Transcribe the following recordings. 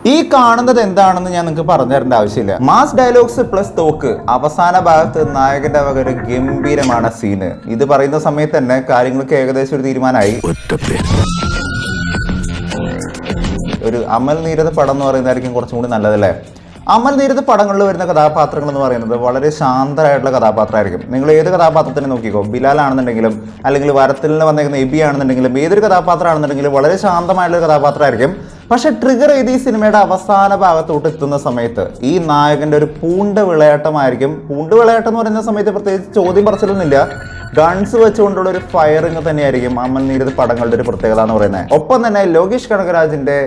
ഈ കാണുന്നത് എന്താണെന്ന് ഞാൻ നിങ്ങൾക്ക് പറഞ്ഞു തരേണ്ട ആവശ്യമില്ല. മാസ് ഡയലോഗ്സ് പ്ലസ് തോക്ക്. അവസാന ഭാഗത്ത് നായകന്റെ വക ഒരു ഗംഭീരമാണ് സീന്. ഇത് പറയുന്ന സമയത്ത് തന്നെ കാര്യങ്ങൾക്ക് ഏകദേശം ഒരു തീരുമാനമായി. ഒരു അമൽ നീരദ് പടം എന്ന് പറയുന്നതായിരിക്കും കുറച്ചും കൂടി നല്ലതല്ലേ. അമൽ നീരദ് പടങ്ങളിൽ വരുന്ന കഥാപാത്രങ്ങൾ എന്ന് പറയുന്നത് വളരെ ശാന്തരായിട്ടുള്ള കഥാപാത്രമായിരിക്കും. നിങ്ങൾ ഏത് കഥാപാത്രത്തിനെ നോക്കിക്കോ, ബിലാൽ ആണെന്നുണ്ടെങ്കിലും അല്ലെങ്കിൽ വരത്തിൽ നിന്ന് വന്നേക്കുന്ന എബി ആണെന്നുണ്ടെങ്കിലും ഏതൊരു കഥാപാത്രമാണെന്നുണ്ടെങ്കിലും വളരെ ശാന്തമായിട്ടുള്ള കഥാപാത്രമായിരിക്കും. പക്ഷെ ട്രിഗർ ചെയ്ത് ഈ സിനിമയുടെ അവസാന ഭാഗത്തോട്ട് എത്തുന്ന സമയത്ത് ഈ നായകന്റെ ഒരു പൂണ്ട വിളയാട്ടമായിരിക്കും. പൂണ്ട വിളയാട്ടം എന്ന് പറയുന്ന സമയത്ത് പ്രത്യേകിച്ച് ചോദ്യം പറച്ചിലൊന്നുമില്ല, ഗൺസ് വെച്ചുകൊണ്ടുള്ള ഒരു ഫയറിങ് തന്നെയായിരിക്കും അമൽ നീരദ് പടങ്ങളുടെ ഒരു പ്രത്യേകത എന്ന് പറയുന്നത്. ഒപ്പം തന്നെ ലോകേഷ് കനകരാജിന്റെ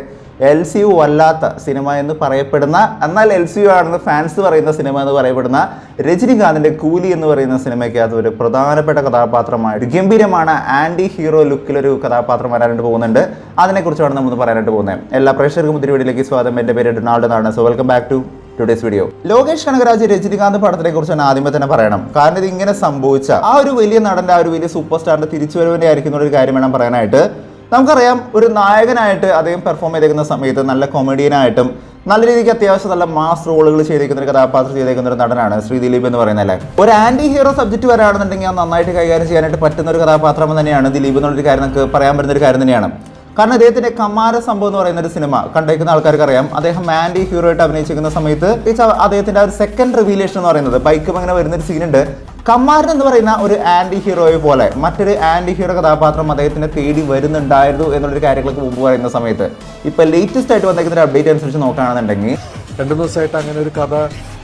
LCU അല്ലാത്ത സിനിമ എന്ന് പറയപ്പെടുന്ന, എന്നാൽ LCU ആണെന്ന് ഫാൻസ് പറയുന്ന സിനിമ എന്ന് പറയപ്പെടുന്ന രജനികാന്തിന്റെ കൂലി എന്ന് പറയുന്ന സിനിമയ്ക്കകത്ത് ഒരു പ്രധാനപ്പെട്ട കഥാപാത്രമായിട്ട് ഗംഭീരമാണ് ആന്റി ഹീറോ ലുക്കിലൊരു കഥാപാത്രം വരാനായിട്ട് പോകുന്നുണ്ട്. അതിനെക്കുറിച്ചാണ് നമ്മൾ പറയാനായിട്ട് പോകുന്നത്. എല്ലാ പ്രേക്ഷകർക്കും പുതിയ വീഡിയോയിലേക്ക് സ്വാഗതം. എൻ്റെ പേര് ഡൊണാൾഡ് എന്നാണ്. So welcome back to today's video. Lokesh Kanagaraj Rajinikanth പടത്തിനെ കുറിച്ച് ആദ്യമേ തന്നെ പറയണം. കാരണം ഇത് ഇങ്ങനെ സംഭവിച്ച ആ ഒരു വലിയ നടന്റെ, ആ ഒരു വലിയ സൂപ്പർ സ്റ്റാറിന്റെ തിരിച്ചുവരവിന്റെ ആയിരിക്കുന്ന ഒരു കാര്യം വേണം പറയാനായിട്ട്. നമുക്കറിയാം, ഒരു നായകനായിട്ട് അദ്ദേഹം പെർഫോം ചെയ്തേക്കുന്ന സമയത്ത് നല്ല കൊമഡിയനായിട്ടും നല്ല രീതിക്ക് അത്യാവശ്യം നല്ല മാസ് റോളുകൾ ചെയ്തേക്കുന്ന ഒരു കഥാപാത്രം ചെയ്തേക്കുന്ന ഒരു നടനാണ് ശ്രീ ദിലീപ് എന്ന് പറയുന്നത്. ഒരു ആന്റി ഹീറോ സബ്ജക്ട് വരാണെന്നുണ്ടെങ്കിൽ അത് നന്നായിട്ട് കൈകാര്യം ചെയ്യാനായിട്ട് പറ്റുന്ന ഒരു കഥാപാത്രം തന്നെയാണ് ദിലീപ് എന്നുള്ളൊരു കാര്യം നമുക്ക് പറയാൻ പറ്റുന്ന ഒരു കാര്യം തന്നെയാണ്. കാരണം അദ്ദേഹത്തിന്റെ കമാര സംഭവം എന്ന് പറയുന്ന ഒരു സിനിമ കണ്ടേക്കുന്ന ആൾക്കാർക്ക് അറിയാം. അദ്ദേഹം ആന്റി ഹീറോ ആയിട്ട് അഭിനയിച്ചിരിക്കുന്ന സമയത്ത് അദ്ദേഹത്തിന്റെ ആ ഒരു സെക്കൻഡ് റിവീലേഷൻ എന്ന് പറയുന്നത് ബൈക്കും അങ്ങനെ വരുന്നൊരു സീനുണ്ട്. കമാരൻ എന്ന് പറയുന്ന ഒരു ആന്റി ഹീറോയെ പോലെ മറ്റൊരു ആന്റി ഹീറോ കഥാപാത്രം അദ്ദേഹത്തിനെ തേടി വരുന്നുണ്ടായിരുന്നു എന്നുള്ളൊരു കാര്യങ്ങൾക്ക് മുമ്പ് പറയുന്ന സമയത്ത് ഇപ്പൊ ലേറ്റസ്റ്റ് ആയിട്ട് വന്നേക്കുന്ന ഒരു അപ്ഡേറ്റ് അനുസരിച്ച് നോക്കുകയാണെന്നുണ്ടെങ്കിൽ 2 ദിവസമായിട്ട് അങ്ങനെ ഒരു കഥ,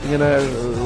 ഇങ്ങനെ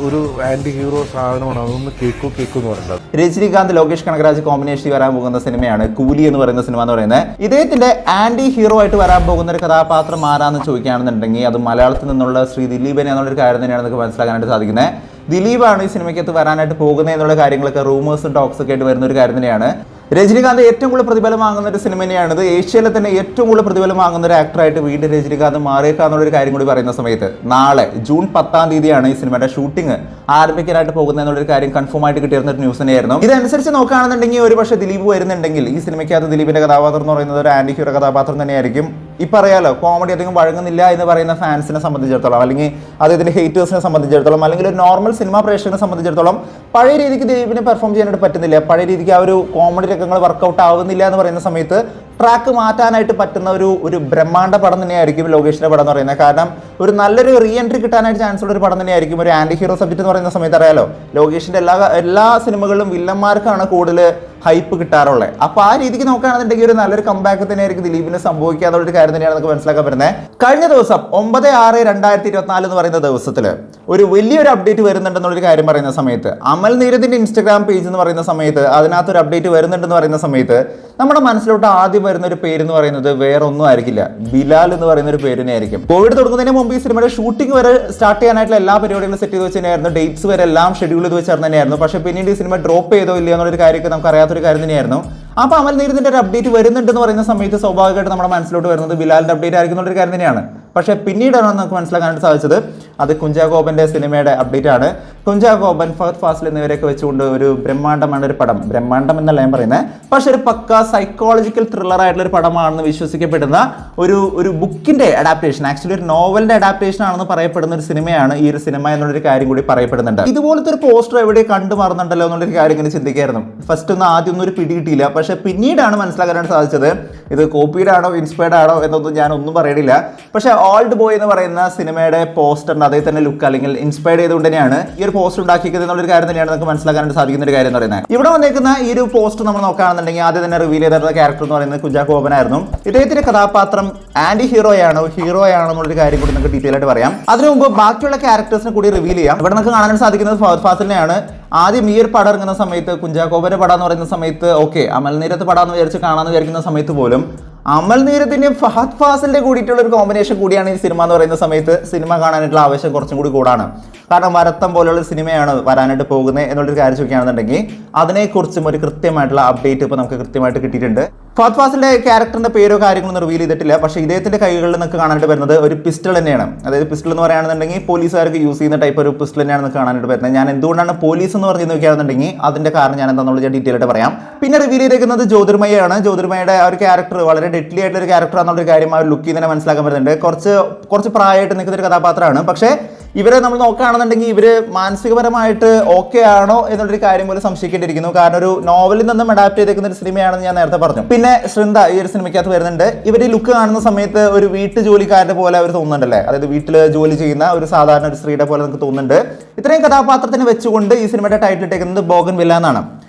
ഒരു ആന്റി ഹീറോ സാധനമാണ്, അതൊന്ന് കേക്കു എന്ന് പറയുന്നത്. രജനികാന്ത് ലോകേഷ് കനകരാജ് കോമ്പിനേഷൻ വരാൻ പോകുന്ന സിനിമയാണ് കൂലി എന്ന് പറയുന്ന സിനിമ എന്ന് പറയുന്നത്. ഇദ്ദേഹത്തിന്റെ ആന്റി ഹീറോ ആയിട്ട് വരാൻ പോകുന്ന ഒരു കഥാപാത്രം ആരാന്ന് ചോദിക്കുകയാണെന്നുണ്ടെങ്കിൽ അത് മലയാളത്തിൽ നിന്നുള്ള ശ്രീ ദിലീപനെ എന്നുള്ളൊരു കാര്യം തന്നെയാണ് നമുക്ക് മനസ്സിലാക്കാനായിട്ട് സാധിക്കുന്നത്. ദിലീപാണ് ഈ സിനിമയ്ക്കകത്ത് വരാനായിട്ട് പോകുന്നത് എന്നുള്ള കാര്യങ്ങളൊക്കെ റൂമേഴ്സും ടോക്സ് ഒക്കെ ആയിട്ട് വരുന്ന ഒരു കാര്യം തന്നെയാണ്. രജനികാന്ത് ഏറ്റവും കൂടുതൽ പ്രതിഫലം വാങ്ങുന്ന ഒരു സിനിമ തന്നെയാണിത്. ഏഷ്യയിലെ തന്നെ ഏറ്റവും കൂടുതൽ പ്രതിഫലം വാങ്ങുന്ന ഒരു ആക്ടറായിട്ട് വീണ്ടും രജനികാന്ത് മാറിയേക്കാന്നുള്ളൊരു കാര്യം കൂടി പറയുന്ന സമയത്ത് നാളെ ജൂൺ 10-ാം തീയതിയാണ് ഈ സിനിമയുടെ ഷൂട്ടിംഗ് ആരംഭിക്കാനായിട്ട് പോകുന്നത് എന്നുള്ളൊരു കാര്യം കൺഫേം ആയിട്ട് കിട്ടിയിരുന്ന ഒരു ന്യൂസ് തന്നെയായിരുന്നു. ഇതനുസരിച്ച് നോക്കുകയാണെന്നുണ്ടെങ്കിൽ ഒരു പക്ഷേ ദിലീപ് വരുന്നുണ്ടെങ്കിൽ ഈ സിനിമയ്ക്കകത്ത് ദിലീപിന്റെ കഥാപാത്രം എന്ന് പറയുന്നത് ഒരു ആന്റി ഹീറോ കഥാപാത്രം തന്നെയായിരിക്കും. ഇപ്പം അറിയാലോ, കോമഡി അധികം വഴങ്ങുന്നില്ല എന്ന് പറയുന്ന ഫാൻസിനെ സംബന്ധിച്ചിടത്തോളം, അല്ലെങ്കിൽ അദ്ദേഹത്തിന്റെ ഹേറ്റേഴ്സിനെ സംബന്ധിച്ചിടത്തോളം, അല്ലെങ്കിൽ ഒരു നോർമൽ സിനിമാ പ്രേക്ഷകനെ സംബന്ധിച്ചിടത്തോളം പഴയ രീതിക്ക് ദിലീപിനെ പെർഫോം ചെയ്യാനായിട്ട് പറ്റുന്നില്ല. പഴയ രീതിക്ക് ആ ഒരു കോമഡി രംഗങ്ങൾ വർക്കൗട്ട് ആവുന്നില്ല എന്ന് പറയുന്ന സമയത്ത് ട്രാക്ക് മാറ്റാനായിട്ട് പറ്റുന്ന ഒരു ബ്രഹ്മാണ്ഡ പടം തന്നെയായിരിക്കും ലോകേഷിന്റെ പടം എന്ന് പറയുന്നത്. കാരണം ഒരു നല്ലൊരു റീ എൻട്രി കിട്ടാനായിട്ട് ചാൻസ് ഉള്ള ഒരു പടം തന്നെയായിരിക്കും. ഒരു ആന്റി ഹീറോ സബ്ജക്ട് എന്ന് പറയുന്ന സമയത്ത് അറിയാലോ, ലോകേഷിന്റെ എല്ലാ സിനിമകളിലും വില്ലന്മാർക്കാണ് കൂടുതൽ ഹൈപ്പ് കിട്ടാറുള്ളത്. അപ്പൊ ആ രീതിക്ക് നോക്കുകയാണെന്നുണ്ടെങ്കിൽ ഒരു നല്ലൊരു കംബാക്ക് തന്നെയായിരിക്കും ദിലീപിന് സംഭവിക്കാതുള്ളൊരു കാര്യം തന്നെയാണ് നമുക്ക് മനസ്സിലാക്കാൻ പറ്റുന്നത്. കഴിഞ്ഞ ദിവസം 9/6/2024 എന്ന് പറയുന്ന ദിവസത്തിൽ ഒരു വലിയൊരു അപ്ഡേറ്റ് വരുന്നുണ്ടെന്നുള്ളൊരു കാര്യം പറയുന്ന സമയത്ത് അമൽ നീരദിന്റെ ഇൻസ്റ്റാഗ്രാം പേജ് എന്ന് പറയുന്ന സമയത്ത് അതിനകത്തൊരു അപ്ഡേറ്റ് വരുന്നുണ്ടെന്ന് പറയുന്ന സമയത്ത് നമ്മുടെ മനസ്സിലോട്ട് ആദ്യം വരുന്ന ഒരു പേര് എന്ന് പറയുന്നത് വേറെ ഒന്നും ആയിരിക്കില്ല, ബിലാൽ എന്ന് പറയുന്ന ഒരു പേരിനെ ആയിരിക്കും. കോവിഡ് തുടങ്ങുന്നതിന് മുമ്പ് ഈ സിനിമയുടെ ഷൂട്ടിംഗ് വരെ സ്റ്റാർട്ട് ചെയ്യാനായിട്ടുള്ള എല്ലാ പരിപാടികളും സെറ്റ് ചെയ്ത് വെച്ച് തന്നെയായിരുന്നു. ഡേറ്റ്സ് വരെ എല്ലാം ഷെഡ്യൂൾ ചെയ്ത് വെച്ചാൽ തന്നെയായിരുന്നു. പക്ഷേ പിന്നീട് ഈ സിനിമ ഡ്രോപ്പ് ചെയ്തോ ഇല്ല എന്നുള്ളൊരു കാര്യമൊക്കെ നമുക്ക് അറിയാത്തൊരു കാര്യം തന്നെയായിരുന്നു. അപ്പോൾ അമൽ നീരദിന്റെ ഒരു അപ്ഡേറ്റ് വരുന്നുണ്ടെന്ന് പറയുന്ന സമയത്ത് സ്വാഭാവികമായിട്ട് നമ്മുടെ മനസ്സിലോട്ട് വരുന്നത് ബിലാലിന്റെ അപ്ഡേറ്റ് ആയിരിക്കും എന്നുള്ളൊരു കാര്യം തന്നെയാണ്. പക്ഷേ പിന്നീടാണ് നമുക്ക് മനസ്സിലാക്കാനായിട്ട് സാധിച്ചത് അത് കുഞ്ചാക്കോബന്റെ സിനിമയുടെ അപ്ഡേറ്റ് ആണ്. കുഞ്ചാക്കോബൻ, ഫഹദ് ഫാസിൽ എന്നിവരെയൊക്കെ വെച്ചുകൊണ്ട് ഒരു ബ്രഹ്മാണ്ഡമാണ് ഒരു പടം. ബ്രഹ്മാണ്ഡം എന്നല്ല ഞാൻ പറയുന്നത്, പക്ഷെ ഒരു പക്ക സൈക്കോളജിക്കൽ ത്രില്ലർ ആയിട്ടുള്ള ഒരു പടമാണെന്ന് വിശ്വസിക്കപ്പെടുന്ന ഒരു ബുക്കിന്റെ അഡാപ്റ്റേഷൻ, ആക്ച്വലി ഒരു നോവലിന്റെ അഡാപ്റ്റേഷൻ ആണെന്ന് പറയപ്പെടുന്ന ഒരു സിനിമയാണ് ഈ ഒരു സിനിമ എന്നുള്ളൊരു കാര്യം കൂടി പറയപ്പെടുന്നുണ്ട്. ഇതുപോലത്തെ ഒരു പോസ്റ്റർ എവിടെ കണ്ടു മറന്നുണ്ടല്ലോ എന്നുള്ളൊരു കാര്യം ഇങ്ങനെ ചിന്തിക്കായിരുന്നു. ഫസ്റ്റ് ആദ്യം ഒന്നും ഒരു പിടി കിട്ടിയില്ല. പക്ഷെ പിന്നീടാണ് മനസ്സിലാക്കാനായിട്ട് സാധിച്ചത് ഇത് കോപ്പീഡ് ആണോ ഇൻസ്പയർഡ് ആണോ എന്നൊന്നും ഞാൻ ഒന്നും പറയണില്ല. പക്ഷെ ഓൾഡ് ബോയ് എന്ന് പറയുന്ന സിനിമയുടെ പോസ്റ്ററിന്റെ അതേ തന്നെ ലുക്ക് അല്ലെങ്കിൽ ഇൻസ്പയർഡ് ചെയ്തുകൊണ്ട് തന്നെയാണ് ഈ ഒരു പോസ്റ്റർ ഉണ്ടാക്കിയത് എന്നുള്ളൊരു കാര്യം തന്നെയാണ് നമുക്ക് മനസ്സിലാക്കാനായിട്ട് സാധിക്കുന്ന ഒരു കാര്യം എന്ന് പറയുന്നത്. ഇവിടെ വന്നേക്കുന്ന ഈ ഒരു പോസ്റ്റർ നമ്മൾ നോക്കുകയാണെന്നുണ്ടെങ്കിൽ ആദ്യം തന്നെ റിവീൽ ചെയ്തിട്ടുള്ള ക്യാരക്ടർ എന്ന് പറയുന്നത് കുഞ്ചാക്കോബൻ ആയിരുന്നു. ഇദ്ദേഹത്തിന്റെ കഥാപാത്രം ആന്റി ഹീറോ ആണോ എന്നുള്ളൊരു കാര്യം കൂടി നമുക്ക് ഡീറ്റെയിൽ ആയിട്ട് പറയാം. അതിനു മുമ്പ് ബാക്കിയുള്ള ക്യാരക്ടേഴ്സിനെ കൂടി റിവീൽ ചെയ്യാം. ഇവിടെ നമുക്ക് കാണാൻ സാധിക്കുന്നത് ഫഹദ് ഫാസിലിനെയാണ്. ആദ്യം ഈ ഒരു പടം ഇറങ്ങുന്ന സമയത്ത് കുഞ്ചാക്കോബന്റെ പടം എന്ന് പറയുന്ന സമയത്ത് ഓക്കെ അമൽ നീരദ് പടം എന്ന് കാണാമെന്ന് വിചാരിക്കുന്ന സമയത്ത് പോലും അമൽ നീരദിന്റെയും ഫഹദ് ഫാസിലിന്റെ കൂടിയിട്ടുള്ള ഒരു കോമ്പിനേഷൻ കൂടിയാണ് ഈ സിനിമ എന്ന് പറയുന്ന സമയത്ത് സിനിമ കാണാനായിട്ടുള്ള ആവശ്യം കുറച്ചും കൂടി കൂടാണ്. കാരണം വരത്തം പോലെയുള്ള സിനിമയാണ് വരാനായിട്ട് പോകുന്നത് എന്നുള്ളൊരു കാര്യം ചോദിക്കുകയാണെന്നുണ്ടെങ്കിൽ അതിനെക്കുറിച്ചും ഒരു കൃത്യമായിട്ടുള്ള അപ്ഡേറ്റ് ഇപ്പോൾ നമുക്ക് കൃത്യമായിട്ട് കിട്ടിയിട്ടുണ്ട്. ഫഹദ് ഫാസിലിന്റെ ക്യാരക്ടറിന്റെ പേരോ കാര്യങ്ങളൊന്നും റിവീൽ ചെയ്തിട്ടില്ല. പക്ഷേ ഇദ്ദേഹത്തിന്റെ കൈകളിൽ നിങ്ങൾക്ക് കാണാനായിട്ട് വരുന്നത് ഒരു പിസ്റ്റൾ തന്നെയാണ്. അതായത് പിസ്റ്റൾ എന്ന് പറയുകയാണെന്നുണ്ടെങ്കിൽ പോലീസുകാർക്ക് യൂസ് ചെയ്യുന്ന ടൈപ്പ് ഒരു പിസ്റ്റൾ തന്നെയാണ് നിങ്ങൾക്ക് കാണാനായിട്ട് വരുന്നത്. ഞാൻ എന്തുകൊണ്ടാണ് പോലീസ് എന്ന് പറഞ്ഞു നോക്കുകയാണെന്നുണ്ടെങ്കിൽ അതിന്റെ കാരണം ഞാൻ എന്താണെന്നുള്ളത് ഞാൻ ഡീറ്റെയിൽ ആയിട്ട് പറയാം. പിന്നെ റിവീൽ ചെയ്തിരിക്കുന്നത് ജ്യോതിർമയാണ്. ജ്യോതിർമയുടെ ആ ഒരു ക്യാരക്ടർ വളരെ ഡെഡ്ലി ആയിട്ടുള്ള ഒരു ക്യാരക്ടർ ആണെന്നുള്ള കാര്യം ആ ഒരു ലുക്കിൽ തന്നെ മനസ്സിലാക്കാൻ പറ്റുന്നുണ്ട്. കുറച്ച് പ്രായമായിട്ട് നിൽക്കുന്ന ഒരു കഥാപാത്രമാണ്. പക്ഷേ ഇവരെ നമ്മൾ നോക്കുകയാണെന്നുണ്ടെങ്കിൽ ഇവർ മാനസികപരമായിട്ട് ഓക്കെ ആണോ എന്നുള്ളൊരു കാര്യം പോലും സംശയിക്കേണ്ടിയിരിക്കുന്നു. കാരണം ഒരു നോവലിൽ നിന്നും അഡാപ്റ്റ് ചെയ്തേക്കുന്ന ഒരു സിനിമയാണെന്ന് ഞാൻ നേരത്തെ പറഞ്ഞു. പിന്നെ ശൃന്ദ ഈ ഒരു സിനിമയ്ക്കകത്ത് വരുന്നുണ്ട്. ഇവർ ലുക്ക് കാണുന്ന സമയത്ത് ഒരു വീട്ടു ജോലിക്കാരുടെ പോലെ അവർ തോന്നുന്നുണ്ടല്ലേ, അതായത് വീട്ടിൽ ജോലി ചെയ്യുന്ന ഒരു സാധാരണ ഒരു സ്ത്രീയുടെ പോലെ നമുക്ക് തോന്നുന്നുണ്ട്. ഇത്രയും കഥാപാത്രത്തിന് വെച്ചുകൊണ്ട് ഈ സിനിമയുടെ ടൈറ്റിൽ ഇട്ടേക്കുന്നത് ബോഗൻവില്ല എന്നാണ്.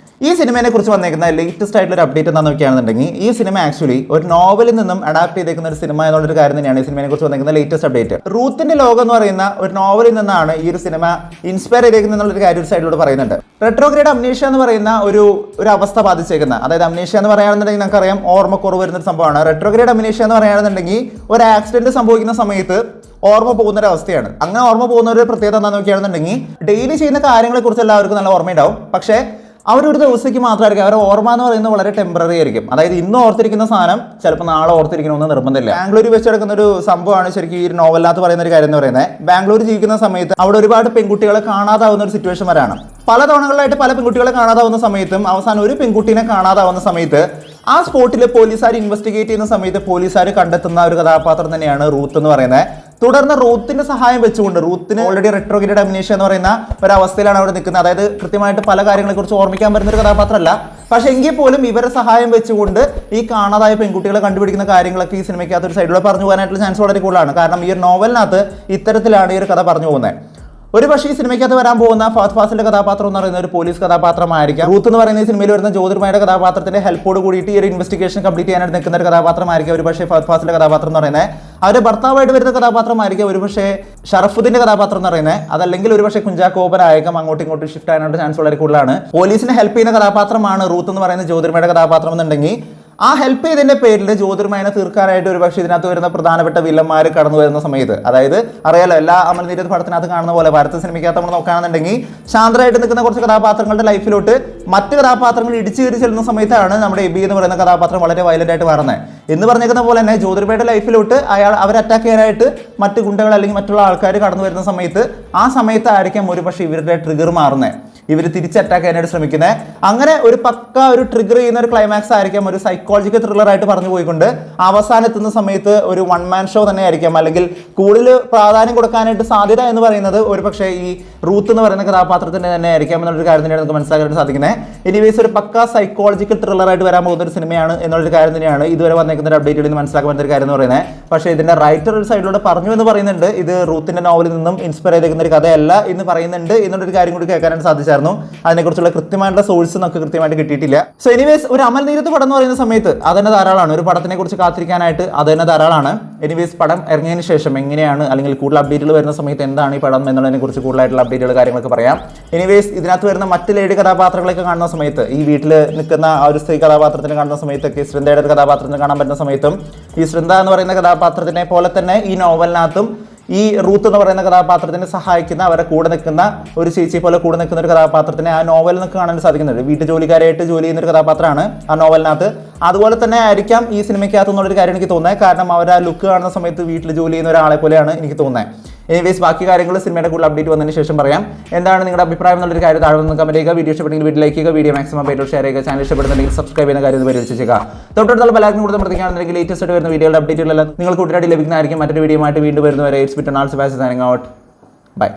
ഈ സിനിമയെ കുറിച്ച് വന്നേക്കുന്ന ലേറ്റസ്റ്റ് ആയിട്ടുള്ള ഒരു അപ്ഡേറ്റ് എന്താണെന്ന് നോക്കുകയാണെന്നുണ്ടെങ്കിൽ ഈ സിനിമ ആക്ച്വലി ഒരു നോവലിൽ നിന്നും അഡാപ്റ്റ് ചെയ്തേക്കുന്ന ഒരു സിനിമ എന്നുള്ളൊരു കാര്യം തന്നെയാണ് ഈ സിനിമയെ കുറിച്ച് വന്നേക്കുന്ന ലേറ്റസ്റ്റ് അപ്ഡേറ്റ്. റൂത്തിന്റെ ലോകം എന്ന് പറയുന്ന ഒരു നോവലിൽ നിന്നാണ് ഈ ഒരു സിനിമ ഇൻസ്പയർ ചെയ്തേക്കുന്നത് എന്നുള്ളൊരു കാര്യം ഒരു സൈഡിലൂടെ പറയുന്നുണ്ട്. റെട്രോഗ്രേഡ് അംനീഷ്യ എന്ന് പറയുന്ന ഒരു അവസ്ഥ ബാധിച്ചേക്കുന്ന, അതായത് അംനീഷ്യ എന്ന് പറയുകയാണെന്നുണ്ടെങ്കിൽ നമുക്കറിയാം ഓർമ്മക്കുറവ് വരുന്ന ഒരു സംഭവമാണ്. റെട്രോഗ്രേഡ് അംനീഷ്യ എന്ന് പറയുകയാണെന്നുണ്ടെങ്കിൽ ഒരു ആക്സിഡന്റ് സംഭവിക്കുന്ന സമയത്ത് ഓർമ്മ പോകുന്ന ഒരു അവസ്ഥയാണ്. അങ്ങനെ ഓർമ്മ പോകുന്ന ഒരു പ്രത്യേകത എന്താണെന്ന് നോക്കുകയാണെന്നുണ്ടെങ്കിൽ ഡെയിലി ചെയ്യുന്ന കാര്യങ്ങളെ കുറിച്ച് എല്ലാവർക്കും നല്ല ഓർമ്മയുണ്ടാവും. പക്ഷേ അവരൊരു ദിവസത്തേക്ക് മാത്രമായിരിക്കും. അവരുടെ ഓർമ്മ എന്ന് പറയുന്നത് വളരെ ടെമ്പററി ആയിരിക്കും. അതായത് ഇന്ന് ഓർത്തിരിക്കുന്ന സാധനം ചിലപ്പോൾ നാളെ ഓർത്തിരിക്കണമെന്ന് നിർബന്ധമില്ല. ബാംഗ്ലൂർ വെച്ച് കിടക്കുന്ന ഒരു സംഭവമാണ് ശരിക്കും ഈ ഒരു നോവലിനകത്ത് പറയുന്ന ഒരു കാര്യം എന്ന് പറയുന്നത്. ബാംഗ്ലൂർ ജീവിക്കുന്ന സമയത്ത് അവിടെ ഒരുപാട് പെൺകുട്ടികളെ കാണാതാവുന്ന ഒരു സിറ്റുവേഷൻ വരാണ്. പല തവണകളിലായിട്ട് പല പെൺകുട്ടികളെ കാണാതാവുന്ന സമയത്തും അവസാനം ഒരു പെൺകുട്ടീനെ കാണാതാവുന്ന സമയത്ത് ആ സ്പോട്ടിൽ പോലീസുകാർ ഇൻവെസ്റ്റിഗേറ്റ് ചെയ്യുന്ന സമയത്ത് പോലീസുകാർ കണ്ടെത്തുന്ന ഒരു കഥാപാത്രം തന്നെയാണ് റൂത്ത് എന്ന് പറയുന്നത്. തുടർന്ന് റൂത്തിന്റെ സഹായം വെച്ചുകൊണ്ട്, റൂത്തിന് ഓൾറെഡി റെട്രോഗ്രേഡ് അംനീഷ്യ എന്ന് പറയുന്ന ഒരു അവസ്ഥയിലാണ് അവിടെ നിൽക്കുന്നത്. അതായത് കൃത്യമായിട്ട് പല കാര്യങ്ങളെ കുറിച്ച് ഓർമ്മിക്കാൻ പറ്റുന്ന ഒരു കഥാപാത്രമല്ല. പക്ഷെ എങ്കിൽ പോലും ഇവരെ സഹായം വെച്ചുകൊണ്ട് ഈ കാണാതായ പെൺകുട്ടികളെ കണ്ടുപിടിക്കുന്ന കാര്യങ്ങളൊക്കെ ഈ സിനിമയ്ക്കകത്ത് ഒരു സൈഡിലൂടെ പറഞ്ഞു പോകാനായിട്ടുള്ള ചാൻസ് വളരെ കൂടുതലാണ്. കാരണം ഈ ഒരു നോവലിനകത്ത് ഇത്തരത്തിലാണ് ഈ ഒരു കഥ പറഞ്ഞു പോകുന്നത്. ഒരു പക്ഷേ ഈ സിനിമയ്ക്കകത്ത് വരാൻ പോകുന്ന ഫഹദ് ഫാസിലിന്റെ കഥാപാത്രം എന്ന് പറയുന്ന ഒരു പോലീസ് കഥാപാത്രമായിരിക്കാം. റൂത്ത് എന്ന് പറയുന്ന ഈ സിനിമയിൽ വരുന്ന ജ്യോതിർമയുടെ കഥാപാത്രത്തിന്റെ ഹെൽപ്പോട് കൂടിയിട്ട് ഈ ഒരു ഇൻവെസ്റ്റിഗേഷൻ കംപ്ലീറ്റ് ചെയ്യാനായിട്ട് നിൽക്കുന്ന ഒരു കഥാപാത്രമായിരിക്കും ഒരു പക്ഷേ ഫഹദ് ഫാസിലിന്റെ കഥാപാത്രം എന്ന് പറയുന്നത്. അവരുടെ ഭർത്താവായിട്ട് വരുന്ന കഥാപാത്രമായിരിക്കും ഒരു പക്ഷേ ഷറഫുദ്ദീന്റെ കഥാപാത്രം എന്ന് പറയുന്നത്. അതല്ലെങ്കിൽ ഒരു പക്ഷേ കുഞ്ചാക്കോബൻ ആയേക്കാം. അങ്ങോട്ടും ഇങ്ങോട്ടും ഷിഫ്റ്റ് ആകാനായിട്ട് ചാൻസ് വളരെ കൂടുതലാണ്. പോലീസിനെ ഹെൽപ്പ് ചെയ്യുന്ന കഥാപാത്രമാണ് റൂത്ത് എന്ന് പറയുന്ന ജ്യോതിർമയുടെ കഥാപാത്രം എന്നുണ്ടെങ്കിൽ ആ ഹെൽപ്പ് ചെയ്തതിന്റെ പേരിൽ ജ്യോതിർമയനെ തീർക്കാനായിട്ട് ഒരു പക്ഷേ ഇതിനകത്ത് വരുന്ന പ്രധാനപ്പെട്ട വില്ലന്മാർ കടന്നു വരുന്ന സമയത്ത്, അതായത് അറിയാലോ എല്ലാ അമൽനീരത് പടത്തിനകത്ത് കാണുന്ന പോലെ ഭാരത സിനിമയ്ക്കകത്ത് നമ്മൾ നോക്കുകയാണെന്നുണ്ടെങ്കിൽ ശാന്തരായിട്ട് നിൽക്കുന്ന കുറച്ച് കഥാപാത്രങ്ങളുടെ ലൈഫിലോട്ട് മറ്റ് കഥാപാത്രങ്ങൾ ഇടിച്ചു കയറി ചെല്ലുന്ന സമയത്താണ് നമ്മുടെ എബി എന്ന് പറയുന്ന കഥാപാത്രം വളരെ വയലന്റ് ആയിട്ട് മാറുന്നത്. എന്ന് പറഞ്ഞേക്കുന്ന പോലെ തന്നെ ജ്യോതിർമയുടെ ലൈഫിലോട്ട് അവരെ അറ്റാക്ക് ചെയ്യാനായിട്ട് മറ്റ് ഗുണ്ടകൾ അല്ലെങ്കിൽ മറ്റുള്ള ആൾക്കാർ കടന്നു വരുന്ന സമയത്ത് ആ സമയത്തായിരിക്കും ഒരു പക്ഷേ ഇവരുടെ ട്രിഗർ മാറുന്നത്. ഇവർ തിരിച്ച് അറ്റാക്ക് ചെയ്യാനായിട്ട് ശ്രമിക്കുന്നത്. അങ്ങനെ ഒരു പക്ക ഒരു ട്രിഗർ ചെയ്യുന്ന ഒരു ക്ലൈമാക്സ് ആയിരിക്കാം ഒരു സൈക്കോളജിക്കൽ ത്രില്ലർ ആയിട്ട് പറഞ്ഞു പോയിക്കൊണ്ട് അവസാനം എത്തുന്ന സമയത്ത് ഒരു വൺ മാൻ ഷോ തന്നെ ആയിരിക്കാം. അല്ലെങ്കിൽ കൂടുതൽ പ്രാധാന്യം കൊടുക്കാനായിട്ട് സാധ്യത എന്ന് പറയുന്നത് ഒരു പക്ഷേ ഈ റൂത്ത് എന്ന് പറയുന്ന കഥാപാത്രത്തിന് തന്നെ ആയിരിക്കാം എന്നുള്ളൊരു കാര്യം തന്നെയാണ് നമുക്ക് മനസ്സിലാക്കാനായിട്ട് സാധിക്കുന്നത്. എനിവേസ് ഒരു പക്ക സൈക്കോളജിക്കൽ ത്രില്ലർ ആയിട്ട് വരാൻ പോകുന്ന ഒരു സിനിമയാണ് എന്നുള്ളൊരു കാര്യം തന്നെയാണ് ഇതുവരെ വന്നേക്കുന്ന ഒരു അപ്ഡേറ്റിൽ നിന്ന് മനസ്സിലാക്കാൻ പറ്റുന്ന ഒരു കാര്യം എന്ന് പറയുന്നത്. പക്ഷേ ഇതിന്റെ റൈറ്റർ ഒരു സൈഡിലൂടെ പറഞ്ഞു എന്ന് പറയുന്നുണ്ട് ഇത് റൂത്തിന്റെ നോവലിൽ നിന്നും ഇൻസ്പയർ ചെയ്തേക്കുന്ന ഒരു കഥയല്ല എന്ന് പറയുന്നുണ്ട് എന്നുള്ളൊരു കാര്യം കൂടി കേൾക്കാനായിട്ട് സാധിച്ചായിരുന്നു. അതിനെക്കുറിച്ചുള്ള കൃത്യമായിട്ടുള്ള സോഴ്സ് നമുക്ക് കൃത്യമായിട്ട് കിട്ടിയിട്ടില്ല. സോ എനിവേസ് ഒരു അമൽനീരത് പടം എന്ന് പറയുന്ന സമയത്ത് അതന്നെ ധാരാളമാണ്. ഒരു പടത്തിനെ കുറിച്ച് കാത്തിരിക്കാനായിട്ട് അതന്നെ ധാരാളമാണ്. എനിവേസ് പടം ഇറങ്ങിയതിന് ശേഷം എങ്ങനെയാണ് അല്ലെങ്കിൽ കൂടുതൽ അപ്ഡേറ്റുകൾ വരുന്ന സമയത്ത് എന്താണ് ഈ പടം എന്നുള്ളതിനെ കുറിച്ച് കൂടുതലായിട്ടുള്ള അപ്ഡേറ്റുകൾ കാര്യങ്ങളൊക്കെ പറയാം. എനിവേസ് ഇതിനകത്ത് വരുന്ന മറ്റ് ലേഡി കഥാപാത്രങ്ങളൊക്കെ കാണുന്ന സമയത്ത്, ഈ വീട്ടിൽ നിൽക്കുന്ന ആ ഒരു സ്ത്രീ കഥാപാത്രത്തിന് കാണുന്ന സമയത്തൊക്കെ ശൃന്ദയുടെ ഒരു കഥാപാത്രത്തിന് കാണാൻ പറ്റുന്ന സമയത്തും ഈ ശൃന്ദ എന്ന് പറയുന്ന കഥാപാത്രത്തിനെ പോലെ തന്നെ ഈ നോവലിനകത്തും ഈ റൂത്ത് എന്ന് പറയുന്ന കഥാപാത്രത്തിനെ സഹായിക്കുന്ന, അവരെ കൂടെ നിൽക്കുന്ന ഒരു ചേച്ചിയെ പോലെ കൂടെ നിൽക്കുന്ന ഒരു കഥാപാത്രത്തിനെ ആ നോവലിൽ നമുക്ക് കാണാൻ സാധിക്കുന്നുണ്ട്. വീട്ടു ജോലിക്കാരായിട്ട് ജോലി ചെയ്യുന്ന ഒരു കഥാപാത്രമാണ് ആ നോവലിനകത്ത്. അതുപോലെ തന്നെ ആയിരിക്കാം ഈ സിനിമയ്ക്കകത്ത് എന്നുള്ളൊരു കാര്യം എനിക്ക് തോന്നുന്നത്. കാരണം അവർ ആ ലുക്ക് കാണുന്ന സമയത്ത് വീട്ടിൽ ജോലി ചെയ്യുന്ന ഒരാളെ പോലെയാണ് എനിക്ക് തോന്നുന്നത്. എനിവേസ് ബാക്കി കാര്യങ്ങൾ സിനിമയുടെ കൂടുതൽ അപ്ഡേറ്റ് വന്നതിന് ശേഷം പറയാം. എന്താണ് നിങ്ങളുടെ അഭിപ്രായം എന്നുള്ളൊരു കാര്യം താഴെ നിന്ന് കമന്റ് ചെയ്യുക. വീഡിയോ ഇഷ്ടപ്പെട്ടെങ്കിൽ വീഡിയോ ലൈക്ക് ചെയ്യുക, വീഡിയോ മാക്സിമം പേര് ഷെയർ ചെയ്യുക, ചാനൽ ഇഷ്ടപ്പെടുന്നുണ്ടെങ്കിൽ സബ്സ്ക്രൈബ് ചെയ്യുന്ന കാര്യം പരിഗണിച്ചേക്കുക. തൊട്ടടുത്തുള്ള ബെൽ ഐക്കൺ കൂടെ പ്രവർത്തിക്കുകയാണെന്നുണ്ടെങ്കിൽ ലേറ്റസ്റ്റ് ആയിട്ട് വരുന്ന വീഡിയോയുടെ അപ്ഡേറ്റുകളെല്ലാം നിങ്ങൾക്ക് ഉടനടി ലഭിക്കുന്നതായിരിക്കും. മറ്റൊരു വീഡിയോ ആയിട്ട് വീണ്ടും വരുന്നവരെ it's bit on all signing out. By.